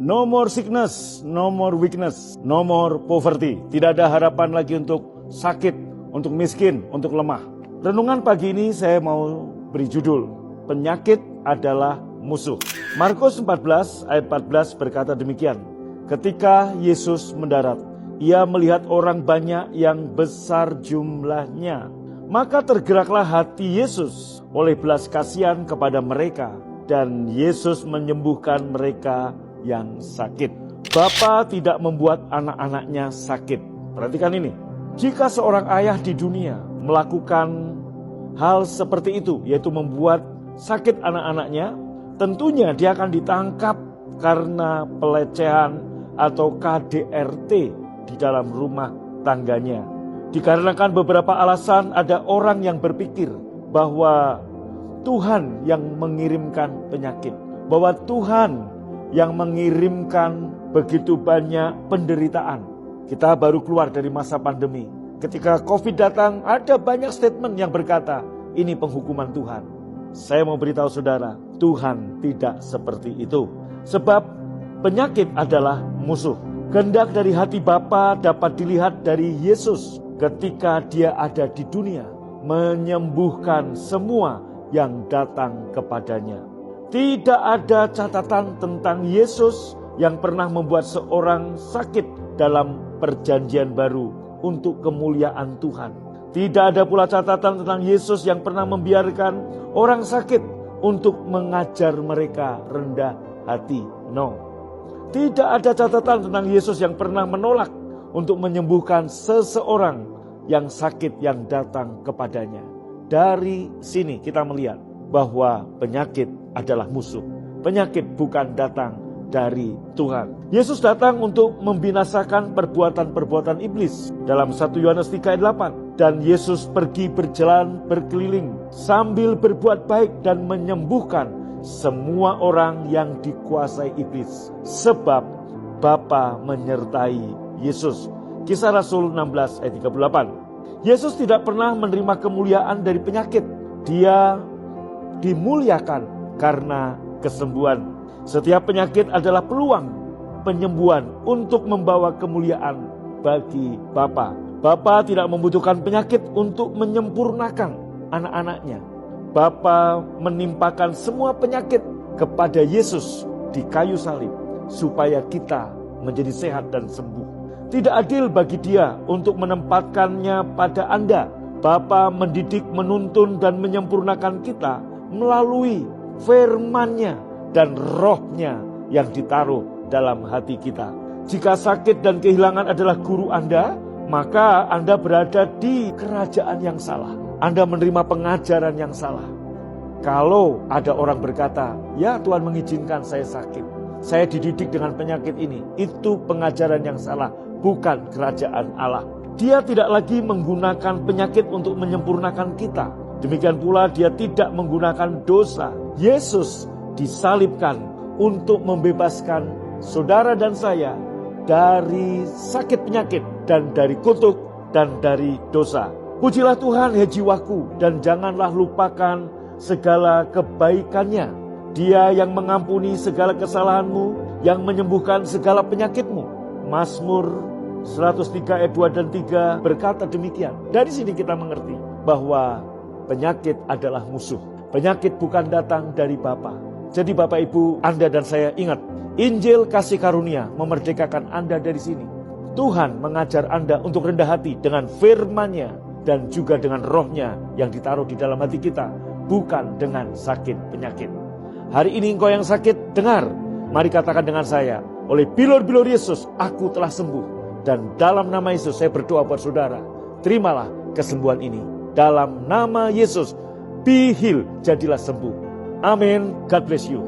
No more sickness, no more weakness, no more poverty. Tidak ada harapan lagi untuk sakit, untuk miskin, untuk lemah. Renungan pagi ini saya mau beri judul, penyakit adalah musuh. Markus 14 ayat 14 berkata demikian. Ketika Yesus mendarat, ia melihat orang banyak yang besar jumlahnya. Maka tergeraklah hati Yesus oleh belas kasihan kepada mereka. Dan Yesus menyembuhkan mereka yang sakit. Bapa tidak membuat anak-anaknya sakit. Perhatikan ini. Jika seorang ayah di dunia melakukan hal seperti itu, yaitu membuat sakit anak-anaknya, tentunya dia akan ditangkap karena pelecehan atau KDRT di dalam rumah tangganya. Dikarenakan beberapa alasan, ada orang yang berpikir bahwa Tuhan yang mengirimkan penyakit, bahwa Tuhan yang mengirimkan begitu banyak penderitaan. Kita baru keluar dari masa pandemi. Ketika COVID datang, ada banyak statement yang berkata, ini penghukuman Tuhan. Saya mau beritahu saudara, Tuhan tidak seperti itu. Sebab penyakit adalah musuh. Kehendak dari hati Bapa dapat dilihat dari Yesus ketika dia ada di dunia, menyembuhkan semua yang datang kepadanya. Tidak ada catatan tentang Yesus yang pernah membuat seorang sakit dalam perjanjian baru untuk kemuliaan Tuhan. Tidak ada pula catatan tentang Yesus yang pernah membiarkan orang sakit untuk mengajar mereka rendah hati. No. Tidak ada catatan tentang Yesus yang pernah menolak untuk menyembuhkan seseorang yang sakit yang datang kepadanya. Dari sini kita melihat bahwa penyakit adalah musuh. Penyakit bukan datang dari Tuhan. Yesus datang untuk membinasakan perbuatan-perbuatan iblis. Dalam 1 Yohanes 3 ayat 8. Dan Yesus pergi berjalan berkeliling sambil berbuat baik dan menyembuhkan semua orang yang dikuasai iblis. Sebab Bapa menyertai Yesus. Kisah Rasul 16 ayat 38. Yesus tidak pernah menerima kemuliaan dari penyakit. Dia dimuliakan karena kesembuhan. Setiap penyakit adalah peluang penyembuhan untuk membawa kemuliaan bagi Bapa. Bapa tidak membutuhkan penyakit untuk menyempurnakan anak-anaknya. Bapa menimpakan semua penyakit kepada Yesus di kayu salib supaya kita menjadi sehat dan sembuh. Tidak adil bagi dia untuk menempatkannya pada Anda. Bapa mendidik, menuntun dan menyempurnakan kita melalui firman-Nya dan roh-Nya yang ditaruh dalam hati kita. Jika sakit dan kehilangan adalah guru Anda, maka Anda berada di kerajaan yang salah. Anda menerima pengajaran yang salah. Kalau ada orang berkata, ya Tuhan mengizinkan saya sakit, saya dididik dengan penyakit ini, itu pengajaran yang salah, bukan kerajaan Allah. Dia tidak lagi menggunakan penyakit untuk menyempurnakan kita. Demikian pula dia tidak menggunakan dosa. Yesus disalibkan untuk membebaskan saudara dan saya dari sakit penyakit dan dari kutuk dan dari dosa. Pujilah Tuhan, hai jiwaku, dan janganlah lupakan segala kebaikannya. Dia yang mengampuni segala kesalahanmu, yang menyembuhkan segala penyakitmu. Mazmur 103 ayat 2 dan 3 berkata demikian. Dari sini kita mengerti bahwa penyakit adalah musuh. Penyakit bukan datang dari Bapa. Jadi Bapak Ibu, Anda dan saya ingat, Injil kasih karunia memerdekakan Anda dari sini. Tuhan mengajar Anda untuk rendah hati dengan firman-Nya dan juga dengan roh-Nya yang ditaruh di dalam hati kita, bukan dengan sakit penyakit. Hari ini engkau yang sakit, dengar. Mari katakan dengan saya, oleh bilur-bilur Yesus, aku telah sembuh. Dan dalam nama Yesus saya berdoa buat saudara, terimalah kesembuhan ini. Dalam nama Yesus, be healed, jadilah sembuh. Amin. God bless you.